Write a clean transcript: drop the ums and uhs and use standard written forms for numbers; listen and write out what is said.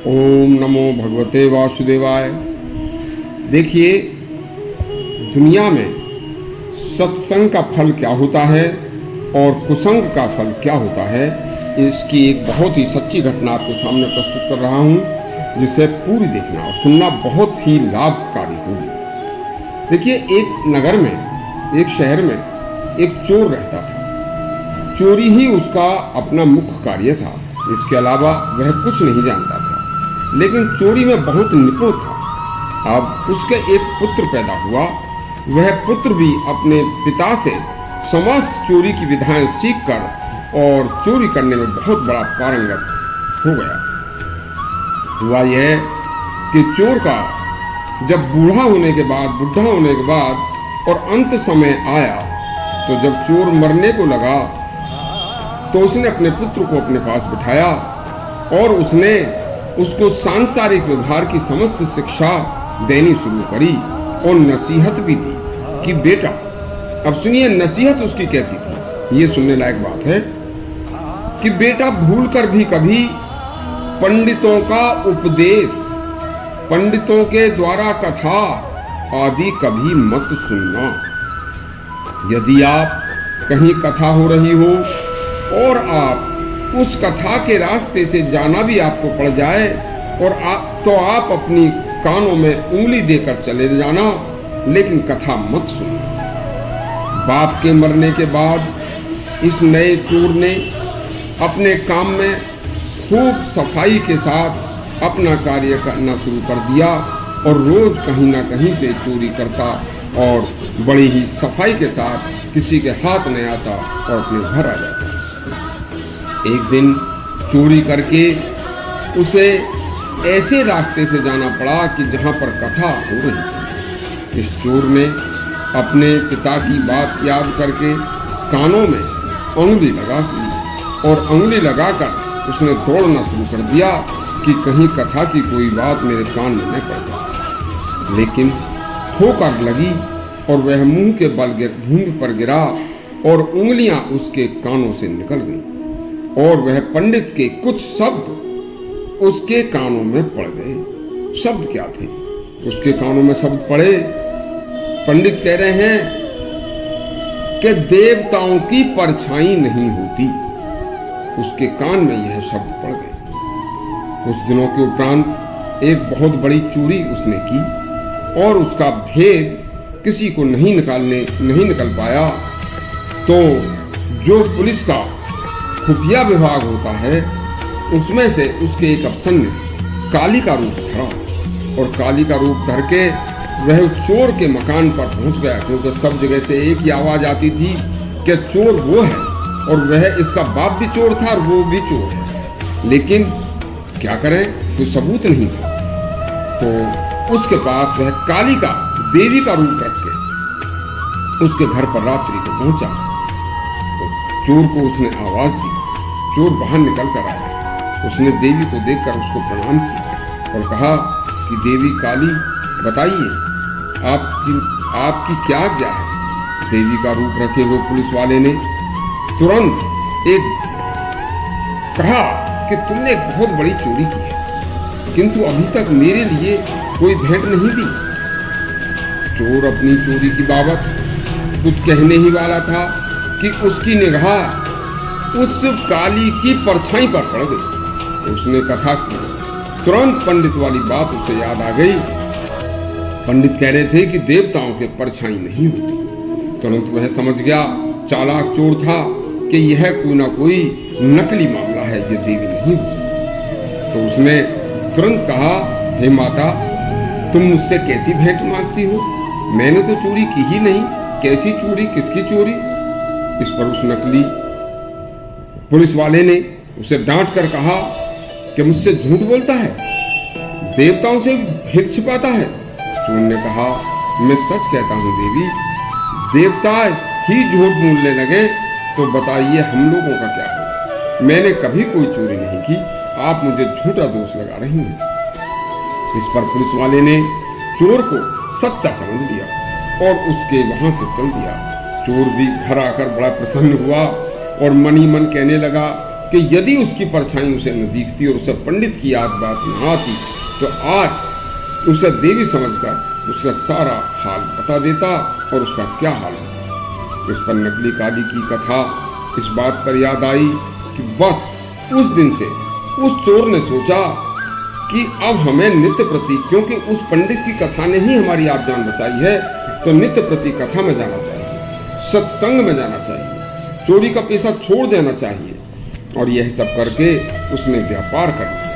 ओम नमो भगवते वासुदेवाय। देखिए, दुनिया में सत्संग का फल क्या होता है और कुसंग का फल क्या होता है, इसकी एक बहुत ही सच्ची घटना आपके सामने प्रस्तुत कर रहा हूँ, जिसे पूरी देखना और सुनना बहुत ही लाभकारी होगी। देखिए, एक नगर में, एक शहर में एक चोर रहता था। चोरी ही उसका अपना मुख्य कार्य था। इसके अलावा वह कुछ नहीं जानता था, लेकिन चोरी में बहुत निपुण था। अब उसके एक पुत्र पैदा हुआ। वह पुत्र भी अपने पिता से समस्त चोरी की विधाएं सीखकर और चोरी करने में बहुत बड़ा पारंगत हो गया। हुआ यह कि चोर का जब बुढ़ा होने के बाद और अंत समय आया, तो जब चोर मरने को लगा तो उसने अपने पुत्र को अपने पास बिठाया और उसने उसको सांसारिक व्यवहार की समस्त शिक्षा देनी शुरू करी और नसीहत भी दी कि बेटा, अब सुनिए नसीहत उसकी कैसी थी, ये सुनने लायक बात है कि बेटा, भूल कर भी कभी पंडितों का उपदेश, पंडितों के द्वारा कथा आदि कभी मत सुनना। यदि आप कहीं कथा हो रही हो और आप उस कथा के रास्ते से जाना भी आपको पड़ जाए और आप अपनी कानों में उंगली देकर चले जाना, लेकिन कथा मत सुनना। बाप के मरने के बाद इस नए चोर ने अपने काम में खूब सफाई के साथ अपना कार्य करना शुरू कर दिया और रोज कहीं ना कहीं से चोरी करता और बड़ी ही सफाई के साथ किसी के हाथ नहीं आता और अपने घर आ जाता। एक दिन चोरी करके उसे ऐसे रास्ते से जाना पड़ा कि जहां पर कथा हो रही थी। इस चोर ने अपने पिता की बात याद करके कानों में उंगली लगा दी और उंगली लगाकर उसने दौड़ना शुरू कर दिया कि कहीं कथा की कोई बात मेरे कान में न पड़ जाए। लेकिन ठोकर लगी और वह मुंह के बल भूमि पर गिरा और उंगलियां उसके कानों से निकल गईं और वह पंडित के कुछ शब्द उसके कानों में पड़ गए। शब्द क्या थे? उसके कानों में शब्द पड़े। पंडित कह रहे हैं कि देवताओं की परछाई नहीं होती। उसके कान में यह शब्द पड़ गए। कुछ दिनों के उपरांत एक बहुत बड़ी चोरी उसने की और उसका भेद किसी को नहीं निकल पाया। तो जो पुलिस का खुफिया विभाग होता है, उसमें से उसके एक अफसर ने काली का रूप धरा और काली का रूप धर के वह चोर के मकान पर पहुंच गया, क्योंकि सब जगह से एक ही आवाज आती थी कि चोर वो है और वह इसका बाप भी चोर था और वो भी चोर है। लेकिन क्या करें, कोई सबूत नहीं था। तो उसके पास वह काली का, देवी का रूप रख के उसके घर पर रात्रि को पहुंचा। तो चोर को उसने आवाज दी। चोर बाहर निकल कर आया। उसने देवी को देखकर उसको प्रणाम किया और कहा कि देवी काली, बताइए आपकी क्या आज्ञा है। देवी का रूप रखे हुए पुलिस वाले ने तुरंत कहा कि तुमने एक बहुत बड़ी चोरी की है, किंतु अभी तक मेरे लिए कोई भेंट नहीं दी। चोर अपनी चोरी की बाबत कुछ कहने ही वाला था कि उसकी निगाह उस काली की परछाई पर पड़ गई। उसने कथा की। तुरंत पंडित वाली बात उसे याद आ गई। पंडित कह रहे थे कि देवताओं के परछाई नहीं होती। तुरंत वह समझ गया, चालाक चोर था, कि यह कोई ना कोई नकली मामला है, ये देवी नहीं होती। तो उसने तुरंत कहा, हे माता, तुम मुझसे कैसी भेंट मांगती हो? मैंने तो चोरी की ही नहीं। कैसी चोरी? किसकी चोरी? इस पर उस नकली पुलिस वाले ने उसे डांट कर कहा कि मुझसे झूठ बोलता है, देवताओं से भेंट छिपाता है। चोर ने कहा, मैं सच कहता हूँ देवी, देवता ही झूठ बोलने लगे तो बताइए हम लोगों का क्या होगा। मैंने कभी कोई चोरी नहीं की, आप मुझे झूठा दोष लगा रही हैं। इस पर पुलिस वाले ने चोर को सच्चा समझ लिया और उसके वहां से चल दिया। चोर भी घर आकर बड़ा प्रसन्न हुआ और मन ही मन कहने लगा कि यदि उसकी परछाई उसे न दिखती और उसे पंडित की याद बात न आती तो आज उसे देवी समझकर उसका सारा हाल बता देता और उसका क्या हाल होता। इस पर नकली काली की कथा इस बात पर याद आई कि बस उस दिन से उस चोर ने सोचा कि अब हमें नित्य प्रति, क्योंकि उस पंडित की कथा ने ही हमारी आज जान बचाई है, तो नित्य प्रति कथा में जाना चाहिए, सत्संग में जाना चाहिए, चोरी का पैसा छोड़ देना चाहिए और यह सब करके उसने व्यापार करना।